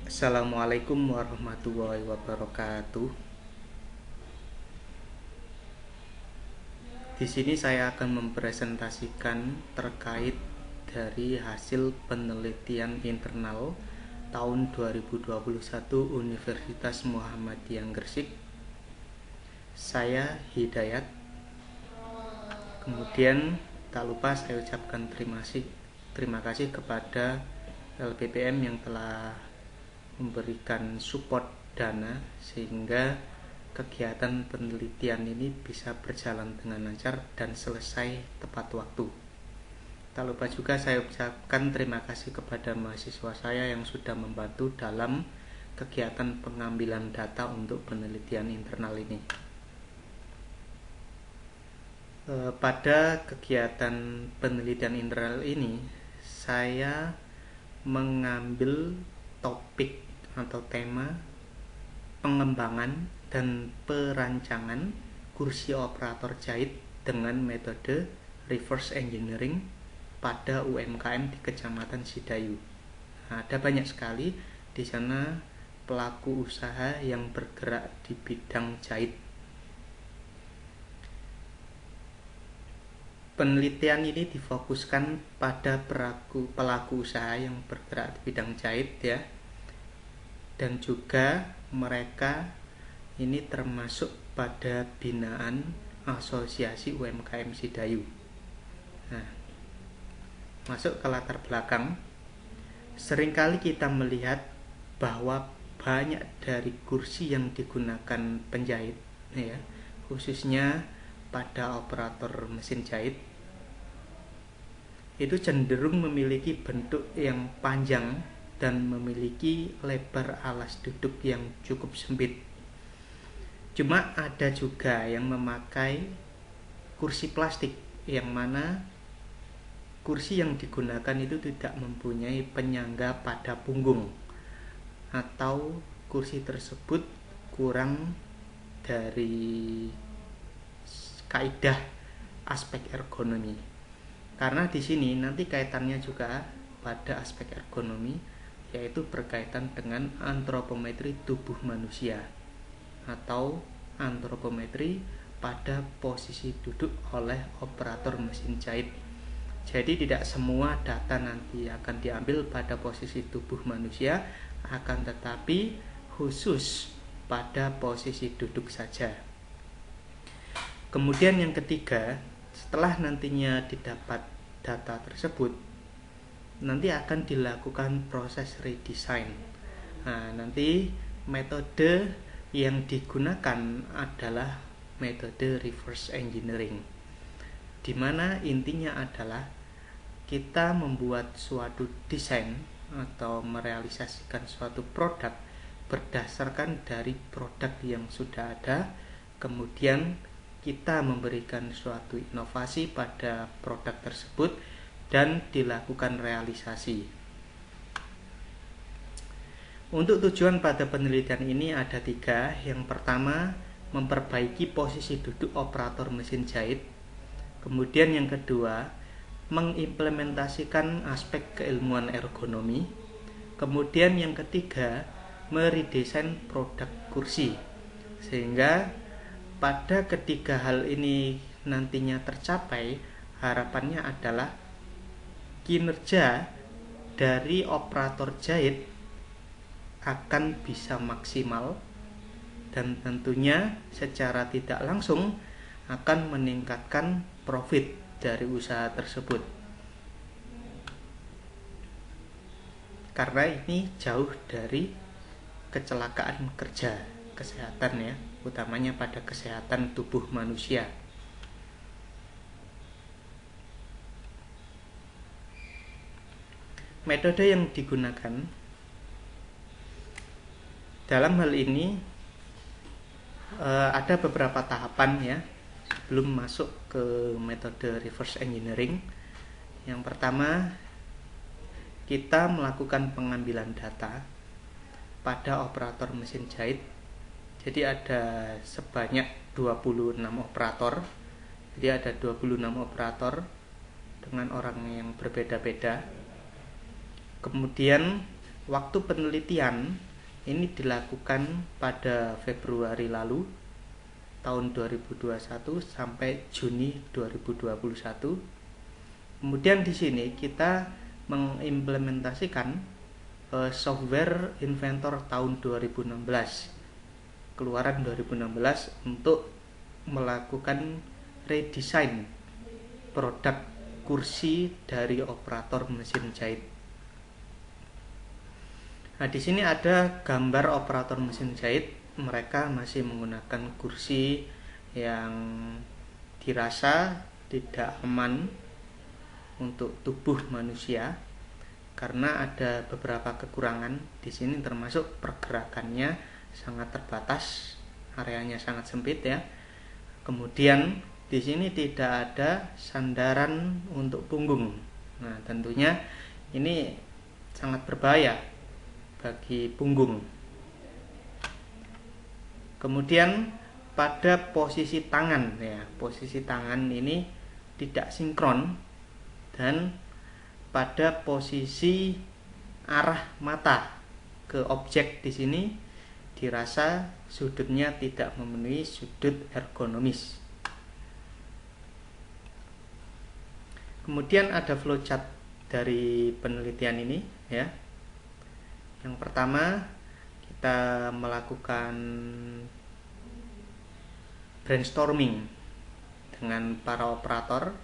Assalamualaikum warahmatullahi wabarakatuh. Di sini saya akan mempresentasikan terkait dari hasil penelitian internal tahun 2021 Universitas Muhammadiyah Gresik. Saya Hidayat. Kemudian tak lupa saya ucapkan terima kasih kepada LPPM yang telah memberikan support dana sehingga kegiatan penelitian ini bisa berjalan dengan lancar dan selesai tepat waktu. Tak lupa juga saya ucapkan terima kasih kepada mahasiswa saya yang sudah membantu dalam kegiatan pengambilan data untuk penelitian internal ini. Pada kegiatan penelitian internal ini saya mengambil topik atau tema pengembangan dan perancangan kursi operator jahit dengan metode reverse engineering pada UMKM di Kecamatan Sidayu. Ada banyak sekali di sana pelaku usaha yang bergerak di bidang jahit. Penelitian ini difokuskan pada pelaku usaha yang bergerak di bidang jahit ya. Dan juga mereka ini termasuk pada binaan Asosiasi UMKM Sidayu. Nah, masuk ke latar belakang. Seringkali kita melihat bahwa banyak dari kursi yang digunakan penjahit ya, khususnya pada operator mesin jahit, itu cenderung memiliki bentuk yang panjang dan memiliki lebar alas duduk yang cukup sempit. Cuma ada juga yang memakai kursi plastik, yang mana kursi yang digunakan itu tidak mempunyai penyangga pada punggung, atau kursi tersebut kurang dari kaidah aspek ergonomi. Karena di sini nanti kaitannya juga pada aspek ergonomi, yaitu berkaitan dengan antropometri tubuh manusia atau antropometri pada posisi duduk oleh operator mesin jahit. Jadi tidak semua data nanti akan diambil pada posisi tubuh manusia, akan tetapi khusus pada posisi duduk saja. Kemudian yang ketiga, setelah nantinya didapat data tersebut, nanti akan dilakukan proses redesign. Nah, nanti metode yang digunakan adalah metode reverse engineering, di mana intinya adalah kita membuat suatu desain atau merealisasikan suatu produk berdasarkan dari produk yang sudah ada, kemudian kita memberikan suatu inovasi pada produk tersebut dan dilakukan realisasi. Untuk tujuan pada penelitian ini ada 3. Yang pertama, memperbaiki posisi duduk operator mesin jahit. Kemudian yang kedua, mengimplementasikan aspek keilmuan ergonomi. Kemudian yang ketiga, meredesain produk kursi. Sehingga pada ketiga hal ini nantinya tercapai, harapannya adalah kinerja dari operator jahit akan bisa maksimal dan tentunya secara tidak langsung akan meningkatkan profit dari usaha tersebut. Karena ini jauh dari kecelakaan kerja, kesehatan ya, utamanya pada kesehatan tubuh manusia. Metode yang digunakan dalam hal ini ada beberapa tahapan ya sebelum masuk ke metode reverse engineering. Yang pertama, kita melakukan pengambilan data pada operator mesin jahit. Jadi ada sebanyak 26 operator. Jadi ada 26 operator dengan orang yang berbeda-beda. Kemudian waktu penelitian ini dilakukan pada Februari lalu tahun 2021 sampai Juni 2021. Kemudian di sini kita mengimplementasikan software Inventor tahun 2016, keluaran 2016, untuk melakukan redesign produk kursi dari operator mesin jahit. Nah, di sini ada gambar operator mesin jahit. Mereka masih menggunakan kursi yang dirasa tidak aman untuk tubuh manusia karena ada beberapa kekurangan. Di sini termasuk pergerakannya sangat terbatas, areanya sangat sempit ya. Kemudian di sini tidak ada sandaran untuk punggung. Nah, tentunya ini sangat berbahaya bagi punggung. Kemudian pada posisi tangan ya, posisi tangan ini tidak sinkron, dan pada posisi arah mata ke objek di sini dirasa sudutnya tidak memenuhi sudut ergonomis. Kemudian ada flowchart dari penelitian ini ya. Yang pertama, kita melakukan brainstorming dengan para operator,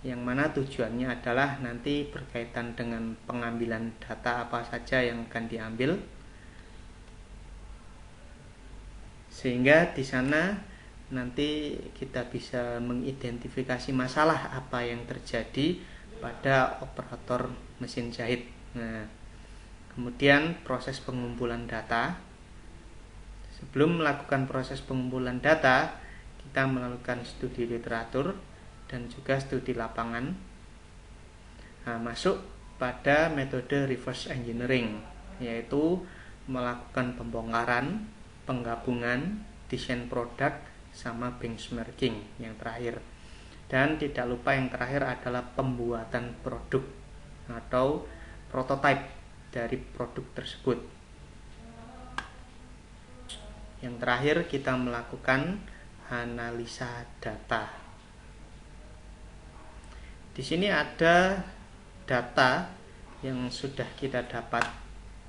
yang mana tujuannya adalah nanti berkaitan dengan pengambilan data apa saja yang akan diambil, sehingga di sana nanti kita bisa mengidentifikasi masalah apa yang terjadi pada operator mesin jahit. Nah, kemudian proses pengumpulan data. Sebelum melakukan proses pengumpulan data, kita melakukan studi literatur dan juga studi lapangan. Nah, masuk pada metode reverse engineering, yaitu melakukan pembongkaran, penggabungan, desain produk, sama benchmarking yang terakhir. Dan tidak lupa yang terakhir adalah pembuatan produk atau prototype dari produk tersebut. Yang terakhir kita melakukan analisa data. Di sini ada data yang sudah kita dapat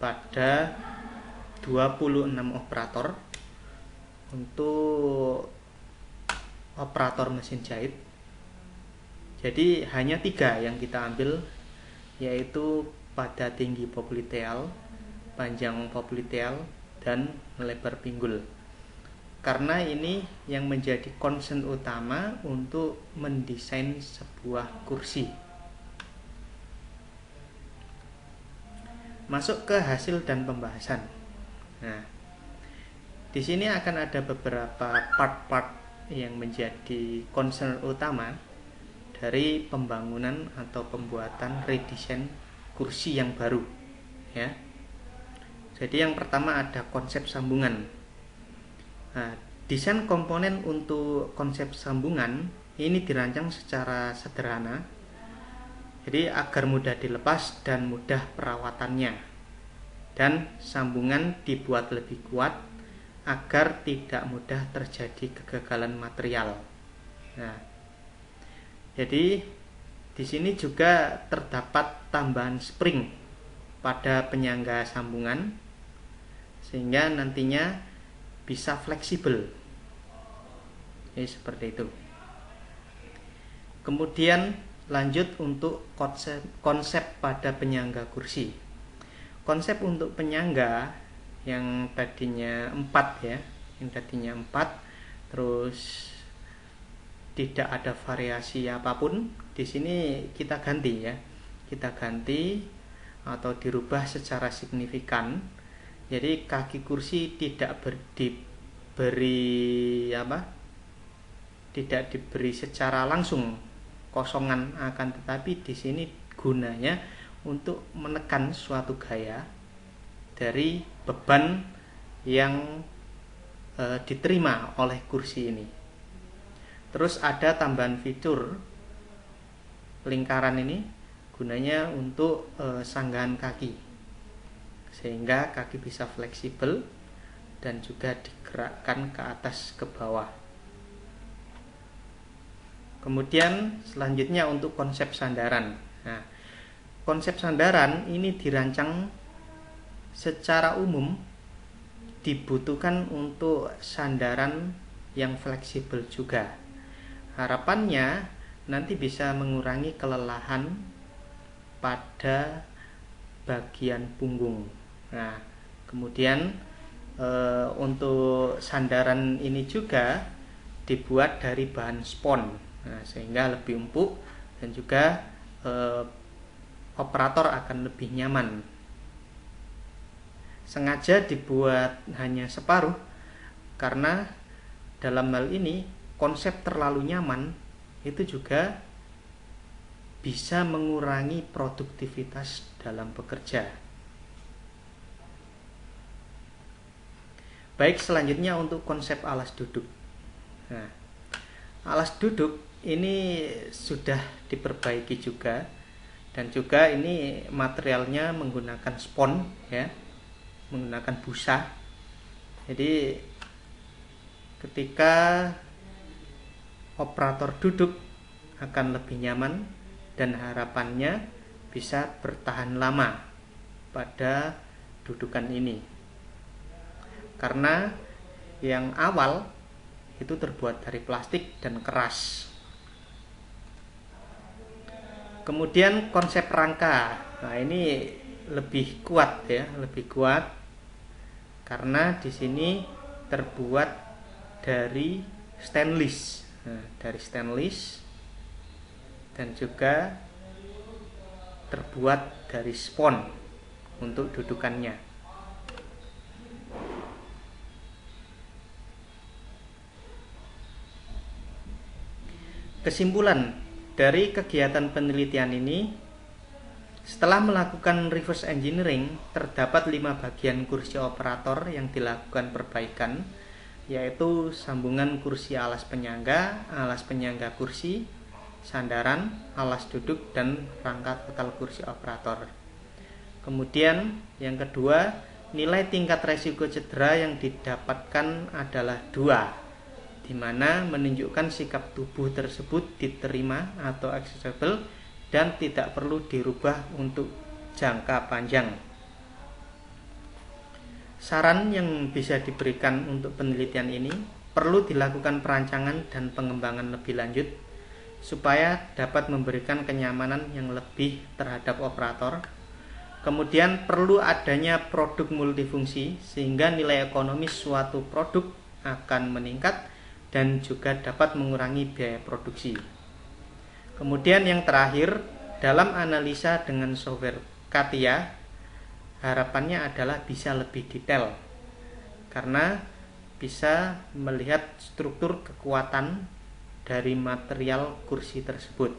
pada 26 operator untuk operator mesin jahit. Jadi hanya 3 yang kita ambil, yaitu pada tinggi popliteal, panjang popliteal, dan lebar pinggul. Karena ini yang menjadi concern utama untuk mendesain sebuah kursi. Masuk ke hasil dan pembahasan. Nah, di sini akan ada beberapa part-part yang menjadi concern utama dari pembangunan atau pembuatan redesign kursi yang baru ya. Jadi yang pertama ada konsep sambungan. Nah, desain komponen untuk konsep sambungan ini dirancang secara sederhana, jadi agar mudah dilepas dan mudah perawatannya, dan sambungan dibuat lebih kuat agar tidak mudah terjadi kegagalan material. Nah, jadi di sini juga terdapat tambahan spring pada penyangga sambungan sehingga nantinya bisa fleksibel. Jadi seperti itu. Kemudian lanjut untuk konsep pada penyangga kursi. Konsep untuk penyangga yang tadinya 4 ya, terus tidak ada variasi apapun, di sini kita ganti ya. Kita ganti atau dirubah secara signifikan. Jadi kaki kursi tidak diberi secara langsung kosongan, akan tetapi di sini gunanya untuk menekan suatu gaya dari beban yang diterima oleh kursi ini. Terus ada tambahan fitur lingkaran ini gunanya untuk sanggahan kaki. sehingga kaki bisa fleksibel dan juga digerakkan ke atas ke bawah. Kemudian selanjutnya untuk konsep sandaran. Nah, konsep sandaran ini dirancang secara umum dibutuhkan untuk sandaran yang fleksibel juga. Harapannya nanti bisa mengurangi kelelahan pada bagian punggung. Nah, kemudian untuk sandaran ini juga dibuat dari bahan spon, nah, sehingga lebih empuk dan juga operator akan lebih nyaman. Sengaja dibuat hanya separuh karena dalam hal ini konsep terlalu nyaman itu juga bisa mengurangi produktivitas dalam bekerja. Baik, selanjutnya untuk konsep alas duduk. Nah, alas duduk ini sudah diperbaiki juga, dan juga ini materialnya menggunakan spon, ya, menggunakan busa. Jadi ketika operator duduk akan lebih nyaman dan harapannya bisa bertahan lama pada dudukan ini. Karena yang awal itu terbuat dari plastik dan keras. Kemudian konsep rangka. Nah, ini lebih kuat, ya, lebih kuat karena di sini terbuat dari stainless. Nah, dari stainless dan juga terbuat dari spon untuk dudukannya. Kesimpulan dari kegiatan penelitian ini, setelah melakukan reverse engineering, terdapat 5 bagian kursi operator yang dilakukan perbaikan, yaitu sambungan kursi alas penyangga kursi, sandaran, alas duduk, dan rangka total kursi operator. Kemudian yang kedua, nilai tingkat resiko cedera yang didapatkan adalah 2, di mana menunjukkan sikap tubuh tersebut diterima atau accessible dan tidak perlu dirubah untuk jangka panjang. Saran yang bisa diberikan untuk penelitian ini, perlu dilakukan perancangan dan pengembangan lebih lanjut supaya dapat memberikan kenyamanan yang lebih terhadap operator. Kemudian perlu adanya produk multifungsi sehingga nilai ekonomis suatu produk akan meningkat dan juga dapat mengurangi biaya produksi. Kemudian yang terakhir, dalam analisa dengan software CATIA, harapannya adalah bisa lebih detail karena bisa melihat struktur kekuatan dari material kursi tersebut.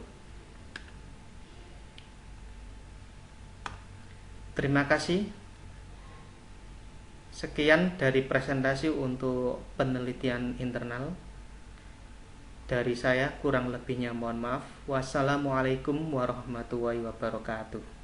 Terima kasih. Sekian dari presentasi untuk penelitian internal. Dari saya kurang lebihnya mohon maaf. Wassalamualaikum warahmatullahi wabarakatuh.